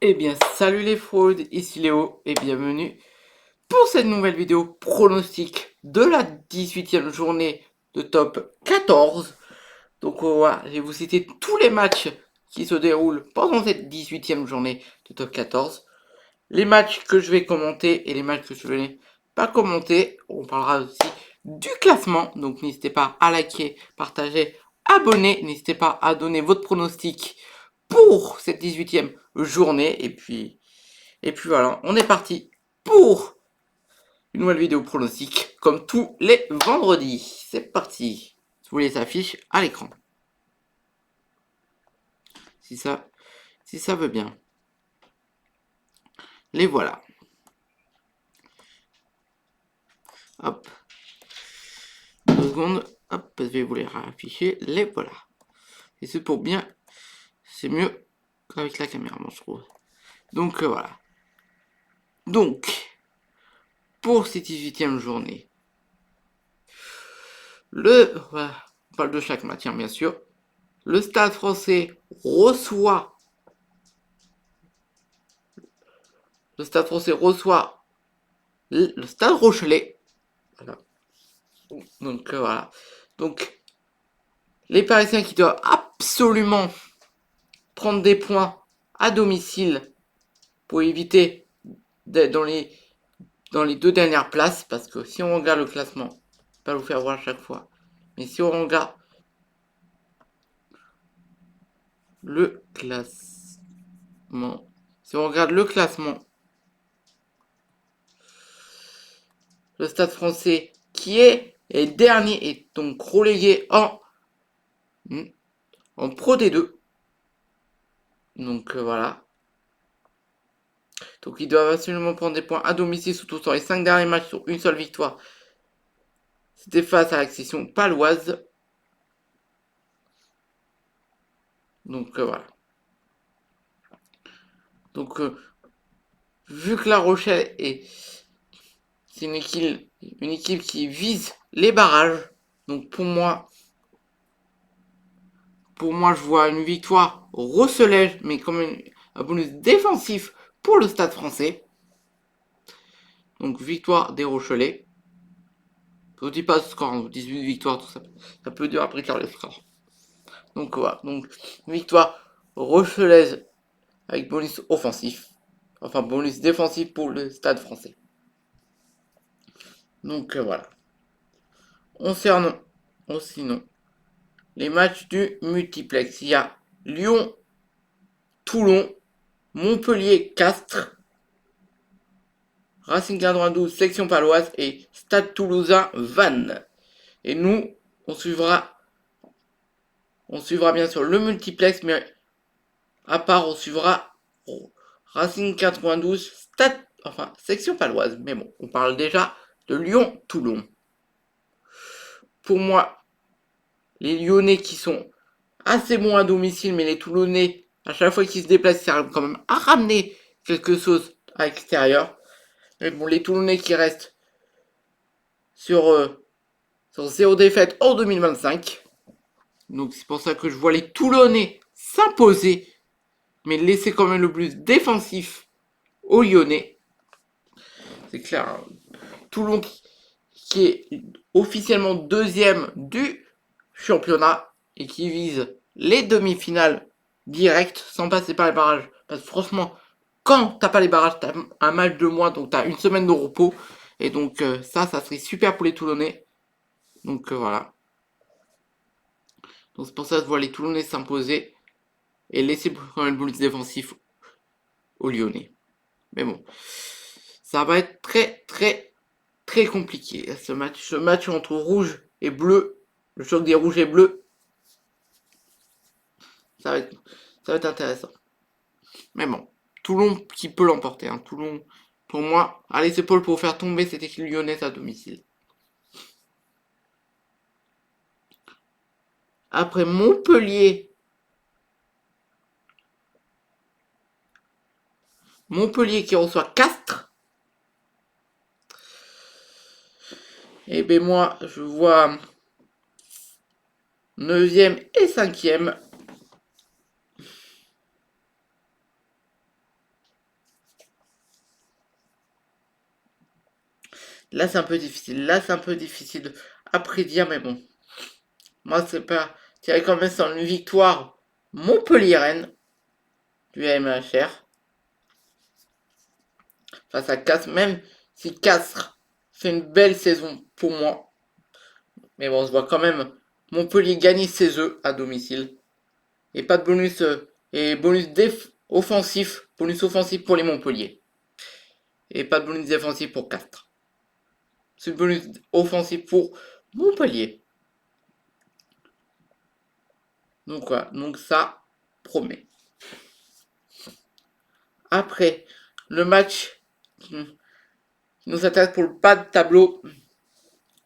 Eh bien, salut les fraudes, ici Léo et bienvenue pour cette nouvelle vidéo pronostic de la 18e journée de top 14. Donc voilà, je vais vous citer tous les matchs qui se déroulent pendant cette 18e journée de top 14. Les matchs que je vais commenter et les matchs que je ne vais pas commenter. On parlera aussi du classement, donc n'hésitez pas à liker, partager, abonner. N'hésitez pas à donner votre pronostic pour cette 18e journée. Et puis voilà, on est parti pour une nouvelle vidéo pronostic, comme tous les vendredis. C'est parti. Je vous les affiche à l'écran. Si ça veut bien. Les voilà. Hop. 2 secondes. Hop, je vais vous les afficher. Les voilà. Et c'est pour bien. C'est mieux qu'avec la caméra, moi, je trouve. Donc voilà. Donc, pour cette 18e journée, voilà, on parle de chaque match, hein, bien sûr. Le Stade Français reçoit. Le Stade Français reçoit le Stade Rochelet. Voilà. Donc voilà. Donc les Parisiens qui doivent absolument prendre des points à domicile pour éviter d'être dans les 2 dernières places. Parce que si on regarde le classement, je ne vais pas vous faire voir à chaque fois. Mais si on regarde le classement, si on regarde le classement, le Stade Français qui est dernier est donc relégué en Pro D2. Donc voilà. Donc ils doivent absolument prendre des points à domicile, surtout sur les 5 derniers matchs sur une seule victoire. C'était face à l'accession paloise. Donc voilà. Donc vu que La Rochelle c'est une équipe qui vise les barrages. Donc pour moi je vois une victoire recelège, mais comme un bonus défensif pour le Stade Français. Donc victoire des Rochelais. Je vous dis pas ce score, 18 victoires, tout ça. Ça peut dire après le score. Donc voilà. Donc victoire rochelaise avec bonus offensif. Enfin bonus défensif pour le Stade Français. Donc voilà. Sinon, les matchs du multiplex. Il y a Lyon, Toulon, Montpellier, Castres, Racing 92, Section Paloise et Stade Toulousain, Vannes. Et nous, on suivra bien sûr le multiplex, mais à part on suivra Racing 92, Section Paloise. Mais bon, on parle déjà de Lyon-Toulon. Pour moi, les Lyonnais qui sont assez bons à domicile, mais les Toulonnais, à chaque fois qu'ils se déplacent, ils arrivent quand même à ramener quelque chose à l'extérieur. Mais bon, les Toulonnais qui restent sur 0 défaite en 2025. Donc c'est pour ça que je vois les Toulonnais s'imposer, mais laisser quand même le plus défensif aux Lyonnais. C'est clair. Hein. Toulon qui est officiellement deuxième du championnat et qui vise les demi-finales directes sans passer par les barrages. Parce que franchement, quand t'as pas les barrages, t'as un match de moins, donc t'as une semaine de repos. Et donc ça serait super pour les Toulonnais. Donc voilà. Donc c'est pour ça que je vois les Toulonnais s'imposer et laisser quand même le bonus défensif aux Lyonnais. Mais bon, ça va être très très très compliqué ce match. Ce match entre rouge et bleu, le choc des rouges et bleus, ça va être intéressant. Mais bon, Toulon qui peut l'emporter. Hein. Toulon, pour moi, allez c'est Paul pour faire tomber cette équipe lyonnaise à domicile. Après Montpellier qui reçoit Castres. Et ben moi, je vois 9e et 5e. Là, c'est un peu difficile. Là, c'est un peu difficile à prédire, mais bon. Moi, c'est pas. Tiens, quand même sur une victoire Montpellier-Rennes du MHR face à Castres, même si Castres fait une belle saison pour moi. Mais bon, on se voit quand même Montpellier gagner ses œufs à domicile. Et pas de bonus et bonus offensif pour les Montpellier. Et pas de bonus défensif pour Castres. C'est bonus offensif pour Montpellier. Donc voilà, donc ça promet. Après, le match qui nous intéresse pour le bas de tableau,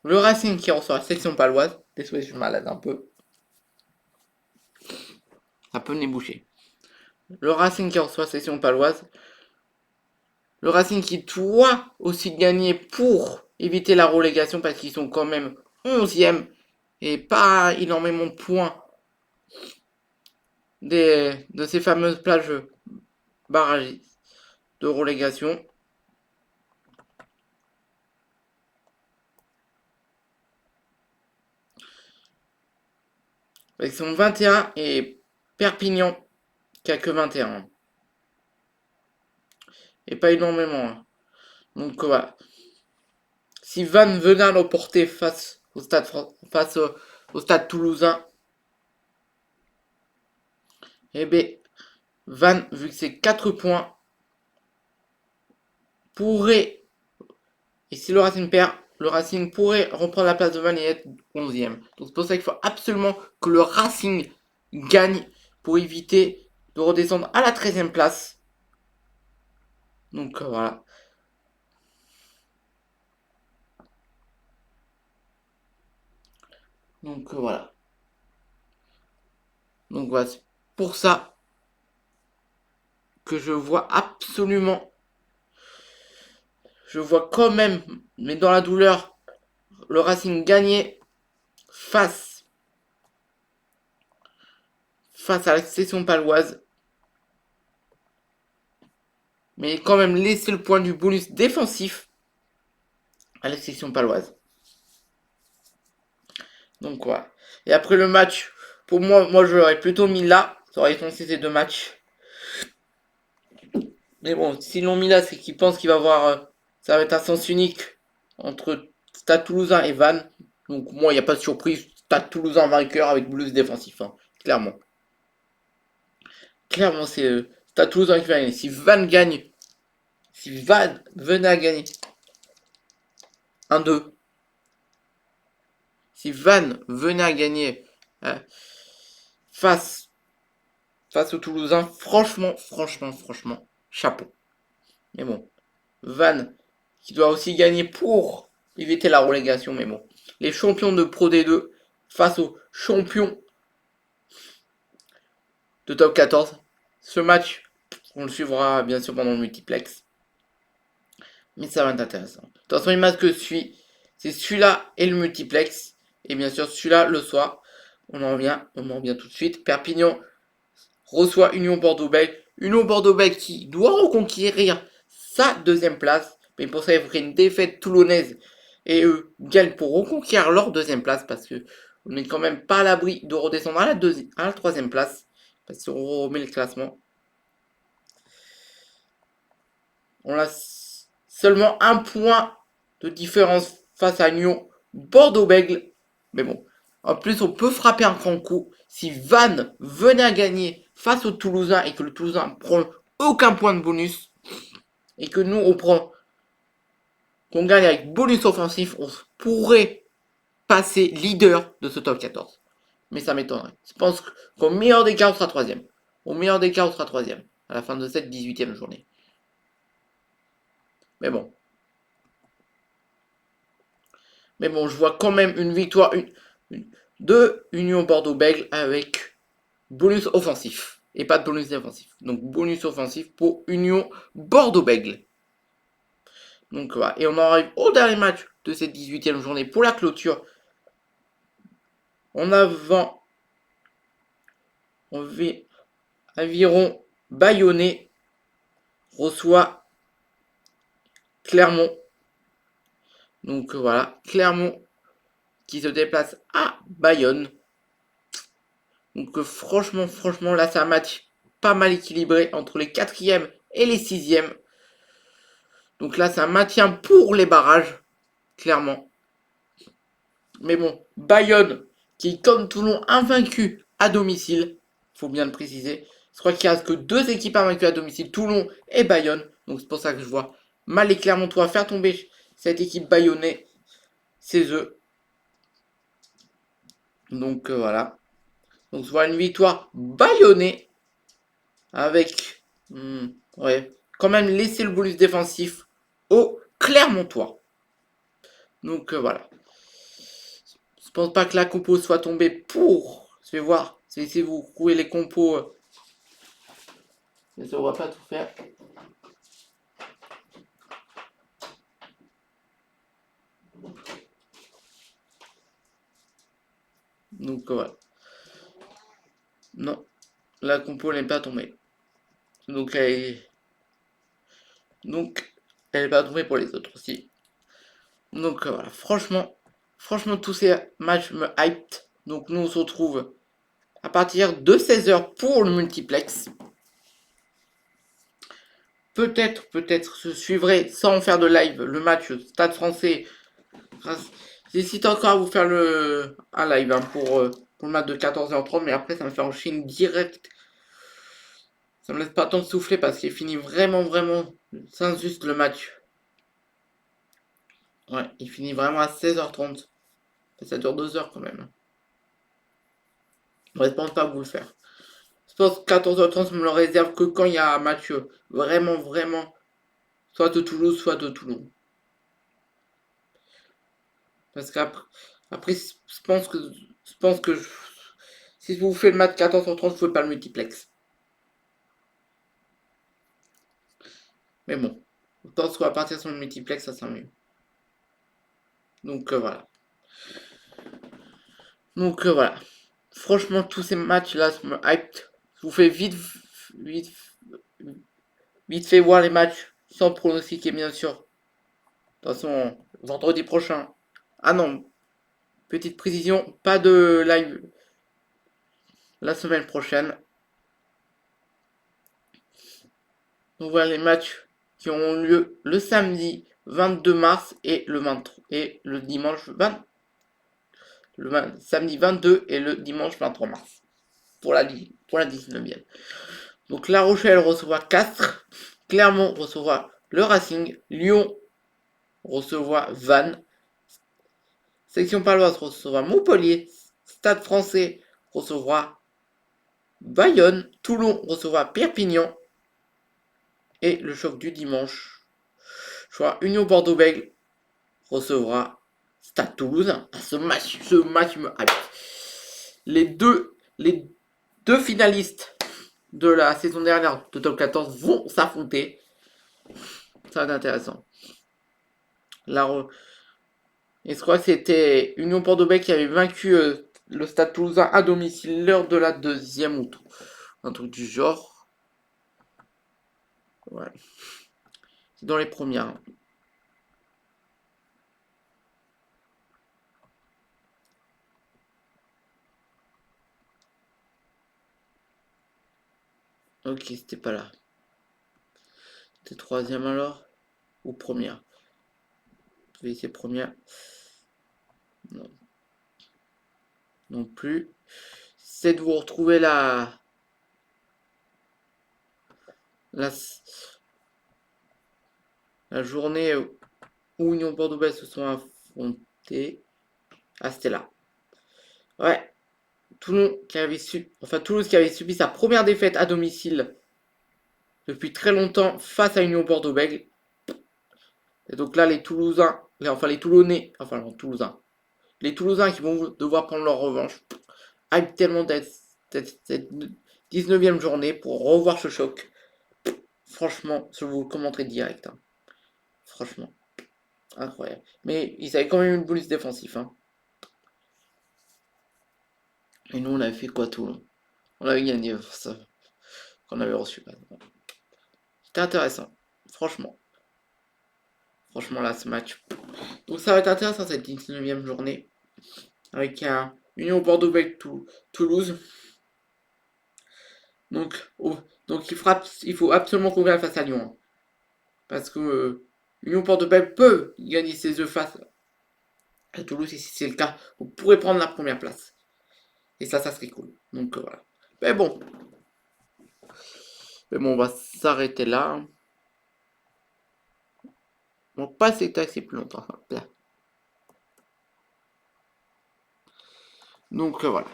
le Racing qui reçoit la section paloise. Désolé, je suis malade un peu. Ça peut me boucher. Le Racing qui reçoit la section paloise. Le Racing qui doit aussi gagner pour éviter la relégation parce qu'ils sont quand même 11e et pas énormément de points de ces fameuses plages barrages de relégation. Ils sont 21 et Perpignan qui a que 21. Et pas énormément. Hein. Donc voilà. Si Vannes venait à l'emporter face au stade toulousain, eh bien, Vannes, vu que c'est 4 points, pourrait, et si le Racing perd, le Racing pourrait reprendre la place de Vannes et être 11e. Donc c'est pour ça qu'il faut absolument que le Racing gagne pour éviter de redescendre à la 13e place. Donc voilà. Donc voilà. Donc voilà, c'est pour ça que je vois absolument, je vois quand même, mais dans la douleur, le Racing gagner face à la section paloise. Mais quand même laisser le point du bonus défensif à la section paloise. Donc voilà. Et après le match, pour moi je l'aurais plutôt mis là. Ça aurait foncé ces deux matchs. Mais bon, s'ils l'ont mis là, c'est qu'ils pensent qu'il va y avoir. Ça va être un sens unique entre Stade Toulousain et Vannes. Donc moi, il n'y a pas de surprise. Stade Toulousain vainqueur avec bonus défensif. Hein, clairement. Clairement, c'est Stade Toulousain qui va gagner. Si Vannes gagne, si Vannes venait à gagner 1-2. Si Vannes venait à gagner face aux Toulousains, franchement, chapeau. Mais bon, Vannes qui doit aussi gagner pour éviter la relégation, mais bon. Les champions de Pro D2 face aux champions de Top 14. Ce match, on le suivra bien sûr pendant le multiplex. Mais ça va être intéressant. De toute façon, il match que c'est celui-là et le multiplex. Et bien sûr, celui-là le soir. On en revient tout de suite. Perpignan reçoit Union Bordeaux-Bègles. Union Bordeaux-Bègles qui doit reconquérir sa deuxième place. Mais pour ça, il faudrait une défaite toulonnaise. Et eux gagnent pour reconquérir leur deuxième place. Parce que on n'est quand même pas à l'abri de redescendre à la troisième place. Parce qu'on remet le classement. On a seulement un point de différence face à Lyon Bordeaux-Bègles. Mais bon, en plus, on peut frapper un grand coup. Si Vannes venait à gagner face au Toulousain et que le Toulousain prend aucun point de bonus, et que nous, qu'on gagne avec bonus offensif, on pourrait passer leader de ce top 14. Mais ça m'étonnerait. Je pense qu'au meilleur des cas, on sera troisième. Au meilleur des cas, on sera troisième à la fin de cette 18e journée. Mais bon. Mais bon, je vois quand même une victoire de Union Bordeaux-Bègles avec bonus offensif. Et pas de bonus défensif. Donc bonus offensif pour Union Bordeaux-Bègles. Donc voilà. Et on arrive au dernier match de cette 18e journée pour la clôture. En avant, on vit Aviron Bayonnais reçoit Clermont. Donc voilà, Clermont qui se déplace à Bayonne. Donc franchement, là c'est un match pas mal équilibré entre les 4e et les 6e. Donc là c'est un maintien pour les barrages, clairement. Mais bon, Bayonne, qui est comme Toulon invaincu à domicile, faut bien le préciser. Je crois qu'il reste que 2 équipes invaincues à domicile, Toulon et Bayonne. Donc c'est pour ça que je vois mal les Clermontois faire tomber cette équipe bayonnais, c'est eux. Donc voilà. Donc je vois une victoire bayonnais avec ouais, quand même laisser le bonus défensif au Clermontois. Donc voilà. Je pense pas que la compo soit tombée pour. Je vais voir. Je vais essayer de vous trouver les compos. Mais ça, on va pas tout faire. Donc voilà. Non, la compo n'est pas tombée. Donc elle est... Donc elle n'est pas tombée pour les autres aussi. Donc voilà. Franchement, tous ces matchs me hypent. Donc nous on se retrouve à partir de 16h pour le multiplex. Peut-être je suivrai sans faire de live le match Stade Français. J'hésite encore à vous faire un live pour le match de 14h30, mais après ça me fait enchaîner direct. Ça me laisse pas le temps de souffler parce qu'il finit vraiment sans juste le match. Ouais, il finit vraiment à 16h30. Ça dure 2 heures quand même. Je ne pense pas vous le faire. Je pense que 14h30, je me le réserve que quand il y a un match vraiment, soit de Toulouse, soit de Toulon. Parce qu'après, je pense que si vous faites le match 14h30, vous ne pouvez pas le multiplex. Mais bon, je pense qu'on va partir sur le multiplex, ça sent mieux. Donc voilà. Donc voilà. Franchement, tous ces matchs-là me hype. Je vous fais vite fait voir les matchs, sans pronostiquer bien sûr. De toute façon, vendredi prochain. Ah non, petite précision, pas de live la semaine prochaine. Donc voilà les matchs qui ont lieu le samedi 22 mars et le dimanche samedi 22 et le dimanche 23 mars pour la 19e. Donc La Rochelle recevra Castres, Clermont recevra le Racing, Lyon recevra Vannes, Section Paloise recevra Montpellier, Stade Français recevra Bayonne, Toulon recevra Perpignan et le choc du dimanche, je vois Union Bordeaux-Bègles recevra Stade Toulousain. Ce match me hype. Les deux finalistes de la saison dernière de top 14 vont s'affronter. Ça va être intéressant. Et je crois que c'était Union Bordeaux-Bègles qui avait vaincu le Stade Toulousain à domicile lors de la deuxième ou un truc du genre. Ouais. C'est dans les premières. Ok, c'était pas là. C'était troisième alors? Ou première? Je vais essayer première. Non. Non plus. C'est de vous retrouver la, la journée où Union Bordeaux-Bègles se sont affrontés. Ah, c'était là. Ouais. Toulouse qui avait subi sa première défaite à domicile depuis très longtemps face à Union Bordeaux-Bègles. Et donc là, les Toulousains, les Toulonnais, les Toulousains qui vont devoir prendre leur revanche. Hype tellement d'être cette 19e journée pour revoir ce choc. Franchement, je vous le commenterai direct. Hein. Franchement, incroyable. Mais ils avaient quand même une bonus défensif. Hein. Et nous, on avait fait quoi, Toulon? On avait gagné ça qu'on avait reçu. C'était intéressant, franchement. Franchement, là, ce match. Donc, ça va être intéressant cette 19e journée. Avec un Union Bordeaux-Bègles Toulouse. Donc, donc il faut absolument qu'on gagne face à Lyon. Hein. Parce que Union Bordeaux-Bègles peut gagner ses œufs face à Toulouse. Et si c'est le cas, on pourrait prendre la première place. Et ça serait cool. Donc, voilà. Mais bon, on va s'arrêter là. On va pas s'étaxer plus longtemps. Donc voilà.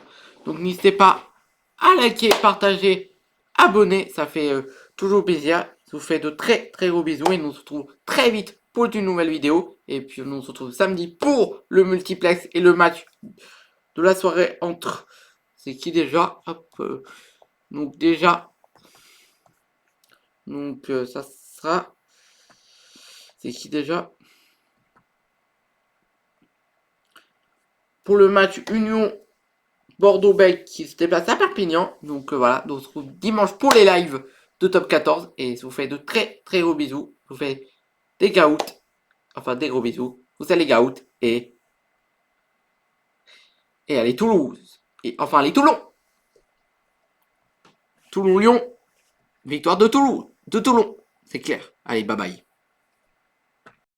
Donc n'hésitez pas à liker, partager, abonner. Ça fait toujours plaisir. Je vous fais de très très gros bisous et nous on se retrouve très vite pour une nouvelle vidéo. Et puis nous on se retrouve samedi pour le multiplex et le match de la soirée entre... C'est qui déjà? Hop. Donc déjà... Donc ça sera... C'est qui déjà? Pour le match Union Bordeaux-Bègles qui se déplace à Perpignan. Donc voilà, donc on se retrouve dimanche pour les lives de Top 14. Et je vous fais de très très gros bisous. Je vous fais des gaouts. Enfin des gros bisous. Vous allez gaouts. Et allez Toulouse. Et enfin allez Toulon. Toulon-Lyon. Victoire de Toulouse. De Toulon. C'est clair. Allez, bye bye.